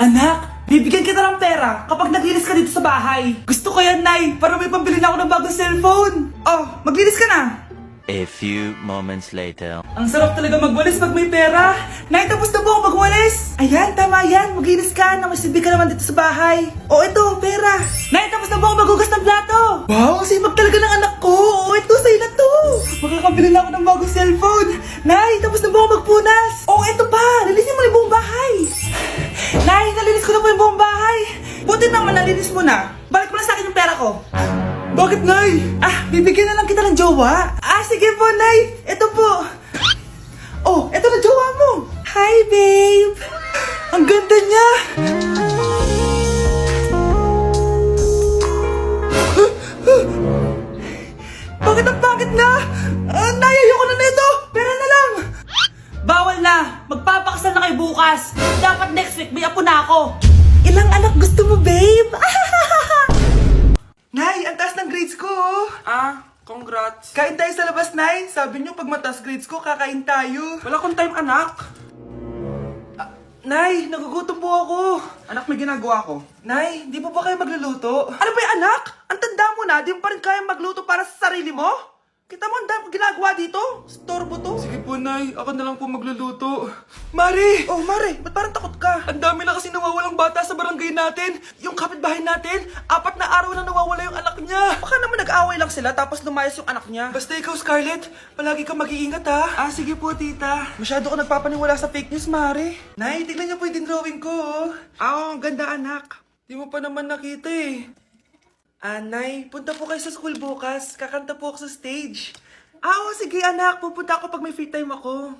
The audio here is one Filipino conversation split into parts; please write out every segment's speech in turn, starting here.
Anak, bibigyan kita ng pera kapag naglinis ka dito sa bahay. Gusto ko yan, Nay, para may pambili na ako ng bagong cellphone. Oh, maglinis ka na. A few moments later. Ang sarap talaga magwalis pag may pera. Nay, tapos na po ako magwalis. Ayan, tama yan. Maglinis ka na may silbi ka naman dito sa bahay. O, ito, pera. Nay, tapos na po ako maghugas ng plato. Wow, sipag talaga ng anak ko. O, ito, sa'yo na to. Makakabili na ako ng bagong cellphone. Nay, tapos na po ako magpunas. O, ito pa. Linisin mo na yung buong bahay. Nay, nalinis ko na po yung buong bahay. Buti naman nalinis mo na. Balik mo na sa akin yung pera ko. Bakit, Nay? Bibigyan na lang kita ng jowa. Sige po, Nay. Ito po. Oh, ito na jowa mo. Hi, babe. Ang ganda niya. Bakit ang pangit na? Nay, ayoko na nito. Pera na lang. Bawal na. Magpapakasal na kayo bukas. Dapat next week may apo na ako. Ilang anak gusto mo, babe? Nay, ang taas ng grades ko, oh. Congrats. Kain tayo sa labas, Nay. Sabi niyo, pag mataas grades ko, kakain tayo. Wala akong time, anak. Nay, nagugutom po ako. Anak, may ginagawa ko. Nay, di po ba kayo magluluto? Ano ba yung anak? Ang tanda mo na, di mo pa rin kaya magluto para sa sarili mo? Kita mo ang dami ginagawa dito? Storbo to. Sige po, Nay. Ako na lang po magluluto. Mari! Oh, Mare, ba't parang takot ka? Ang dami na kasi nawawalang bata sa barangay natin. Yung kapitbahay natin, 4 na araw na nawawala yung anak niya. Baka naman nag-away lang sila tapos lumayas yung anak niya. Basta ikaw, Scarlett, palagi kang mag-iingat, ha? Sige po, tita. Masyado ka nagpapaniwala sa fake news, Mare. Nay, tignan niyo po yung drawing ko, oh. Ang ganda, anak. Di mo pa naman nakita, eh. Nay, punta po kayo sa school bukas. Kakanta po ako sa stage. Sige, anak. Pupunta ako pag may free time ako.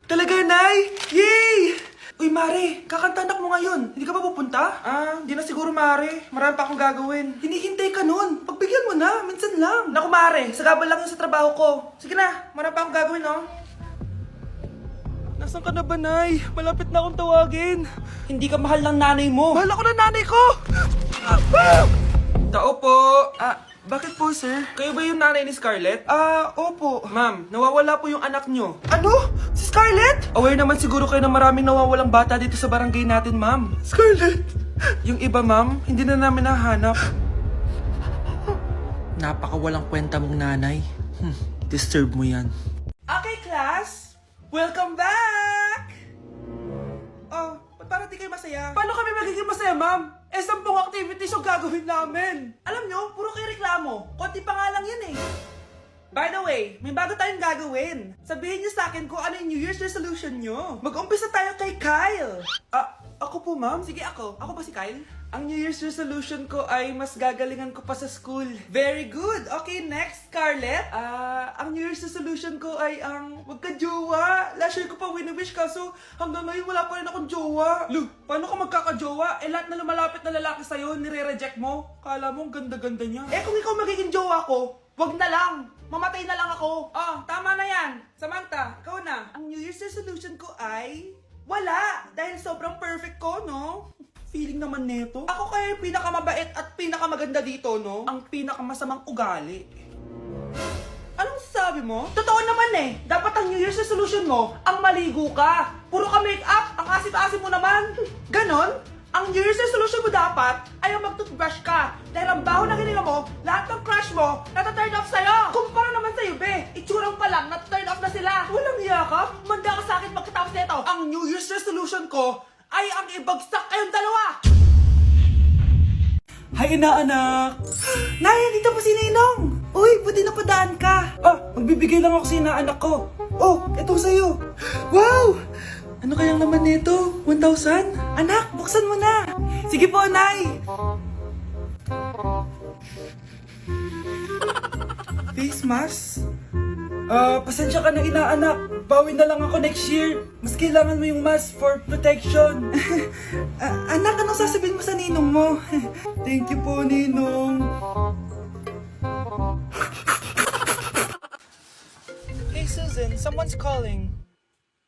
Talaga, Nay? Yay! Uy, Mare, kakantanak mo ngayon. Hindi ka ba pupunta? Hindi na siguro, Mare. Marami pa akong gagawin. Hinihintay ka nun. Pagbigyan mo na, minsan lang. Naku, Mare, sagabal lang yun sa trabaho ko. Sige na, marami pa akong gagawin, no? Nasaan ka na ba, Nay? Malapit na akong tawagin. Hindi ka mahal ng nanay mo. Mahal ako ng nanay ko! Tao po. Bakit po, sir? Kayo ba yung nanay ni Scarlett? Opo. Ma'am, nawawala po yung anak nyo. Ano? Si Scarlett? Aware naman siguro kayo na maraming nawawalang bata dito sa barangay natin, ma'am. Scarlett! Yung iba, ma'am, hindi na namin nahanap. Napakawalang kwenta mong nanay. Disturb mo yan. Okay, class. Welcome back! Oh, ba't parang di kayo masaya? Paano kami magiging masaya, ma'am? 10 activities yung gagawin namin. Alam nyo, puro kayo reklamo. Konti pa nga lang yan eh. By the way, may bago tayong gagawin. Sabihin nyo sa akin kung ano yung New Year's resolution nyo. Mag-umpisa tayo kay Kyle. Ako po, ma'am. Sige, ako. Ako ba si Kyle? Ang New Year's resolution ko ay mas gagalingan ko pa sa school. Very good. Okay, next, Scarlett. Ang New Year's resolution ko ay wag ka jowa. Last year ko pa wini-wish kaso hanggang ngayon wala pa rin akong jowa. Lu, paano ka magkakajowa? Lahat na lumalapit na lalaki sa'yo, nire-reject mo. Kala mo, ang ganda-ganda niya. Kung ikaw magiging jowa ko, wag na lang. Mamatay na lang ako. Tama na yan. Samantha, ikaw na. Ang New Year's resolution ko ay wala. Dahil sobrang perfect ko, no? Feeling naman neto. Ako kaya yung pinakamabait at pinakamaganda dito, no? Ang pinakamasamang ugali. Anong sabi mo? Totoo naman eh. Dapat ang New Year's resolution mo, ang maligo ka. Puro ka make-up, ang asim-asim mo naman. Ganon? Ang New Year's resolution mo dapat ay ang mag-toothbrush ka. Dahil ang baho ng hininga mo, lahat ng crush mo, nata-turn off sa'yo. Kumpara naman sa'yo, be. Itsurang pa lang, nata-turn off na sila. Walang iya ka? Manda ka sa akin pagkatapos nito. Ang New Year's resolution ko ay ang ibagsak kayong dalawa. Hi, inaanak. Nay, dito po si Ninong. Uy, buti napadaan ka. Magbibigay lang ako sa inaanak ko. Oh, eto sa'yo. Wow! Ano kayang laman nito? 1,000? Anak, buksan mo na. Sige po, Nay! Face mask? Pasensya ka na, inaanak. Bawi na lang ako next year. Mas kailangan mo yung mask for protection. Anak, anong sasabihin mo sa ninong mo? Thank you po, Ninong. Hey, Susan, someone's calling.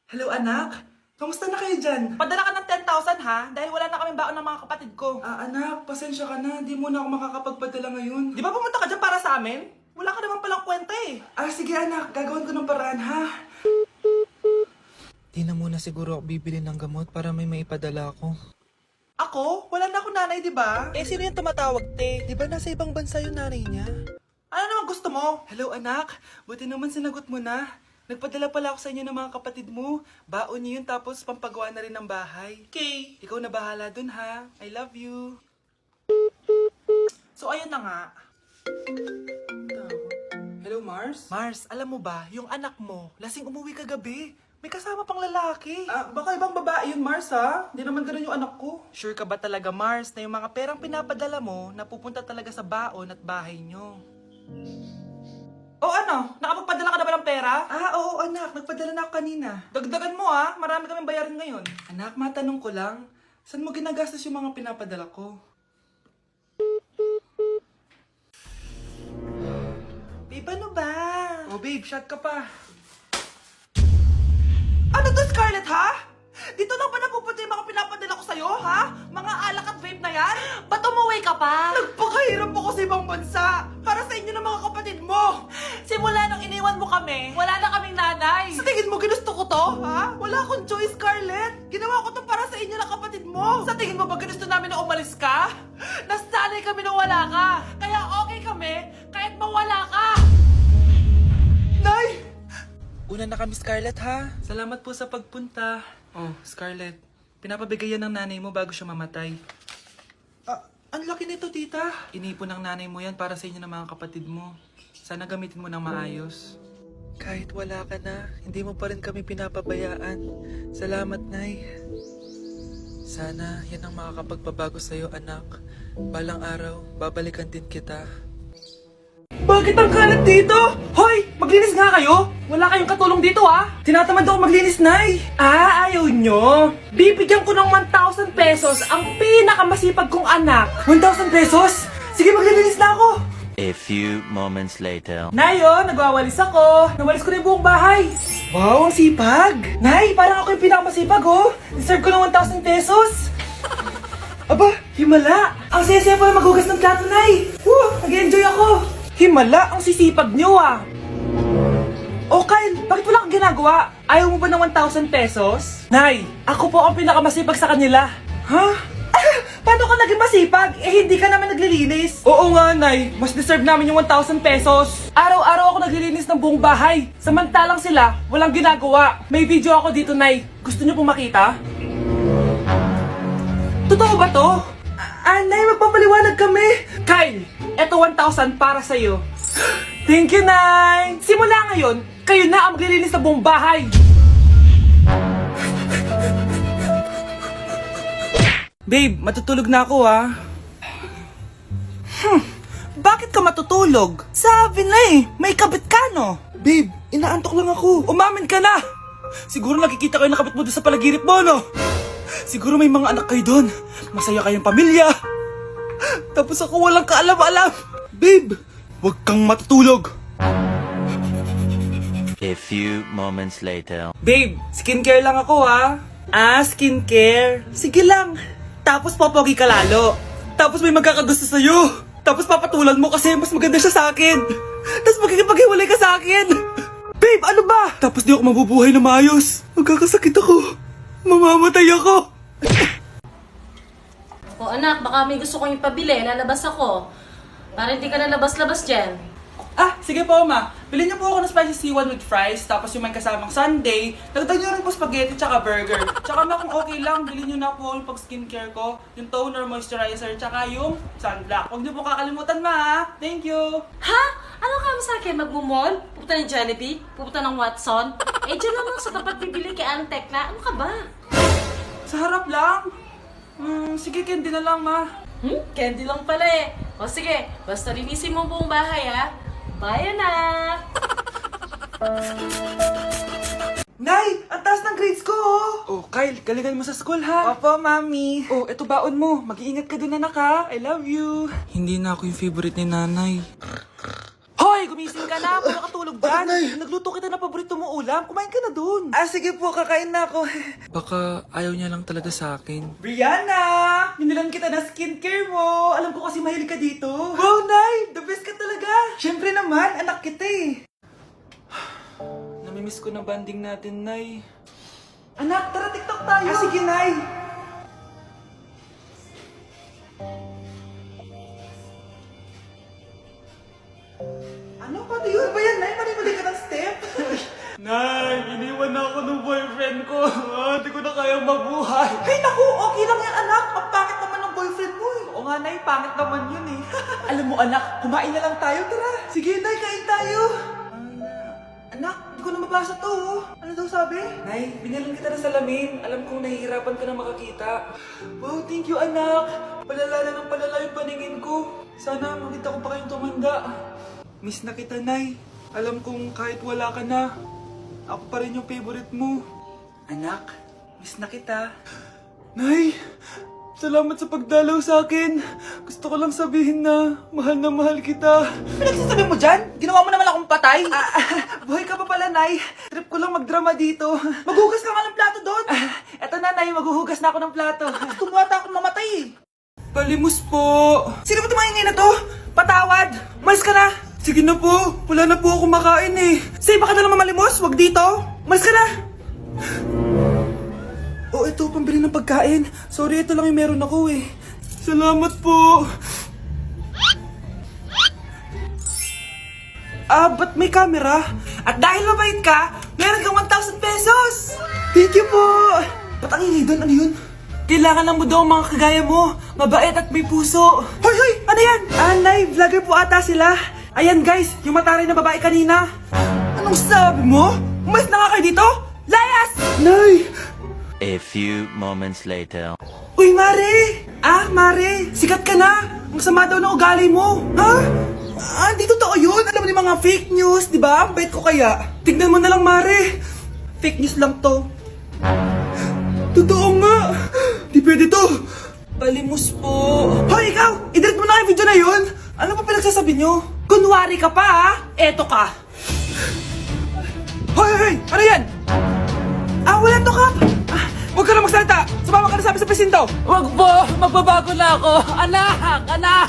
Hello, anak. Kamusta na kayo dyan? Padala ka ng 10,000 ha, dahil wala na kaming baon ng mga kapatid ko. Anak, pasensya ka na. Di mo na ako makakapagpadala ngayon. Di ba pumunta ka dyan para sa amin? Wala ka naman palang kwenta eh. Sige anak, gagawin ko ng paraan ha. Di na muna siguro ako bibili ng gamot para may maipadala ako. Ako? Wala na akong nanay, di ba? Eh, sino yung tumatawag, te? Di ba nasa ibang bansa yung nanay niya? Ano naman gusto mo? Hello, anak. Buti naman sinagot mo na. Nagpadala pala ako sa inyo ng mga kapatid mo. Baon niyo yun tapos pampagawa na rin ng bahay. Okay. Ikaw na bahala dun, ha? I love you. So, ayun na nga. Hello, Mars? Mars, alam mo ba, yung anak mo, lasing umuwi kagabi. May kasama pang lalaki. Baka ibang babae yun, Mars, ha? Hindi naman ganun yung anak ko. Sure ka ba talaga, Mars, na yung mga perang pinapadala mo, napupunta talaga sa baon at bahay nyo? O ano? Nakapagpadala ka na ba ng pera? Oo, anak. Nagpadala na ako kanina. Dagdagan mo, ha? Marami kaming bayarin ngayon. Anak, matanong ko lang, saan mo ginagastos yung mga pinapadala ko? Babe, ano ba? Oh, babe, shot ka pa. Ano to, Scarlett, ha? Dito lang ba napupunta yung mga pinapadala ko sa'yo, ha? Mga alak at vape na yan? Ba't umuwi ka pa? Nagpakahirap ako sa ibang bansa para sa inyo ng mga kapatid mo. Simula nung iniwan mo kami, wala na kaming nanay. Sa tingin mo ginusto ko to, ha? Wala akong choice, Scarlett. Ginawa ko to para sa inyo ng kapatid mo. Sa tingin mo ba ginusto namin na umalis ka? Nasanay kami nung wala ka. Kaya okay kami kahit mawala ka. Nay! Una na kami, Scarlett, ha? Salamat po sa pagpunta. Oh, Scarlett, pinapabigay yan ng nanay mo bago siya mamatay. Ang laki nito, tita. Inipon ng nanay mo yan para sa inyo ng mga kapatid mo. Sana gamitin mo ng maayos. Kahit wala ka na, hindi mo pa rin kami pinapabayaan. Salamat, Nay. Sana yan ang makakapagpabago sa'yo, anak. Balang araw, babalikan din kita. Bakit ang kalat dito? Hoy! Maglinis nga kayo! Wala kayong katulong dito, ha? Tinatamad ako maglinis, Nay! Ayaw nyo! Bibigyan ko ng 1,000 pesos ang pinakamasipag kong anak. 1,000 pesos? Sige, maglilinis na ako! A few moments later. Nay, nagwawalis ako! Nawalis ko na yung buong bahay! Wow, ang sipag! Nay, parang ako yung pinakamasipag, oh! Deserve ko ng 1,000 pesos! Aba, himala! Ang saya-saya pala maghugas ng plato, Nay! Woo! Nag-enjoy ako! Himala, ang sisipag nyo, ah! Oh, Kyle, bakit wala kang ginagawa? Ayaw mo ba ng 1,000 pesos? Nay, ako po ang pinakamasipag sa kanila. Ha? Paano ka naging masipag? Eh, hindi ka naman naglilinis. Oo nga, Nay. Mas deserve namin yung 1,000 pesos. Araw-araw ako naglilinis ng buong bahay. Samantalang sila, walang ginagawa. May video ako dito, Nay. Gusto niyo pong makita? Totoo ba to? Nay, magpapaliwanag kami. Kyle, eto 1,000 para sa'yo. Thank you, Nay! Simula ngayon, kayo na ang maglilinis sa buong bahay! Babe, matutulog na ako, ha? Bakit ka matutulog? Sabi na eh, may kabit ka, no? Babe, inaantok lang ako. Umamin ka na! Siguro nakikita kayo nakabit mo doon sa palaginip mo, no? Siguro may mga anak kayo doon. Masaya kayong pamilya. Tapos ako walang kaalam-alam. Babe, huwag kang matutulog. A few moments later. Babe, skincare lang ako, ha? Skincare. Sige lang. Tapos popogi ka lalo. Tapos may magkakagusto sa'yo. Tapos papatulan mo kasi mas maganda siya sa akin. Tapos magkikipaghiwalay ka sa akin. Babe, ano ba? Tapos di ako mabubuhay na maayos. Magkakasakit ako. Mamamatay ako. O anak, baka may gusto kong ipabili, lalabas ako. Para hindi ka lalabas-labas dyan. Sige po, ma. Bilhin niyo po ako ng spicy C1 with fries, tapos yung may kasamang sundae. Dagdag niyo rin po spaghetti tsaka burger. Tsaka ma, kung okay lang, bilhin niyo na po yung pag skincare ko, yung toner, moisturizer, tsaka yung sunblock. Huwag niyo po kakalimutan, ma. Thank you. Ha? Ano ka mo sa akin? Magmumall? Pupunta ng Jollibee? Pupunta ng Watson? Eh, dyan naman sa tapat bibili kay Aling Tekla. Ano ka ba? Sa harap lang. Sige, candy na lang, ma. Candy lang pala eh. O sige, basta linisin mo ang buong bahay ha. Bye, anak! Nay, ang taas ng grades ko, oh! Oh, Kyle, galingan mo sa school, ha? Opo, mami. Oh, eto baon mo. Mag-iingat ka dun, anak, ha? I love you. Hindi na ako yung favorite ni nanay. Hoy, gumising ka na. Wala katulog dyan. Nagluto kita na paborito mo ulam. Kumain ka na dun. Sige po, kakain na ako. Baka ayaw niya lang talaga sa akin. Brianna! Binilan kita na skincare mo. Alam ko kasi mahilig ka dito. Wow, Nay! The best ka talaga. Siyempre naman, anak kita eh. Namimiss ko na banding natin, Nay. Anak, tara TikTok tayo. Sige, Nay. Ano? Paano yun? Ba yan, Nay? Paano balik ka ng step? Nay, iniwan na ako ng boyfriend ko. Hindi ko na kayang mabuhay. Ay, naku! Okay lang yan, anak. Ang pangit naman ng boyfriend mo eh. Oo nga, Nay. Pangit naman yun eh. Alam mo, anak, kumain na lang tayo. Tara. Sige, Nay. Kain tayo. Anak, hindi ko na mabasa to. Oh. Ano daw sabi? Nay, binalan kita ng salamin. Alam kong nahihirapan ka na makakita. Wow, thank you, anak. Palala na ng palala yung paningin ko. Sana makita ko pa kayong tumanda. Miss na kita, Nay. Alam kong kahit wala ka na, ako pa rin yung favorite mo. Anak, miss na kita. Nay, salamat sa pagdalaw sa akin. Gusto ko lang sabihin na mahal kita. Pinagsasabi mo dyan? Ginawa mo naman akong patay. Buhay ka pa pala, Nay. Trip ko lang magdrama dito. Maghugas ka nga ng plato doon. Eto na, Nay. Maghuhugas na ako ng plato. Tumata akong mamatay eh. Palimos po. Sino ba tumahingay na to? Patawad. Malis ka na. Sige na po. Wala na po ako makain eh. Say, baka na naman malimos. Wag dito. Malis ka na. Oh, ito, pambili ng pagkain. Sorry, ito lang yung meron ako eh. Salamat po. Ba't may camera? At dahil mabait ka, meron kang 1,000 pesos! Thank you po! Ba't ang ingay doon? Ano yun? Kailangan lang mo daw ang mga kagaya mo. Mabait at may puso. Hoy, hoy! Ano yan? Nay, vlogger po ata sila. Ayan guys, yung mataray na babae kanina. Anong sabi mo? Umalis na nga kayo dito? Layas! Nay! A few moments later. Uy, Mare! Mare, sikat ka na! Ang sama daw ng ugali mo! Ha? Hindi totoo yun! Alam mo yung mga fake news, di ba? Ang bait ko kaya. Tignan mo na lang, Mare! Fake news lang to. Totoo nga! Di pwede to! Palimos po! Hoy, ikaw! I-delete mo na yung video na yun! Ano pa pinagsasabi nyo? Kunwari ka pa, ha? Eto ka! Hoy, hoy! Ano yan? Wala to, Kap! Huwag ka na magsalita! Sumama ka na sa amin sa presinto! Wag po! Magbabago na ako! Anak! Anak!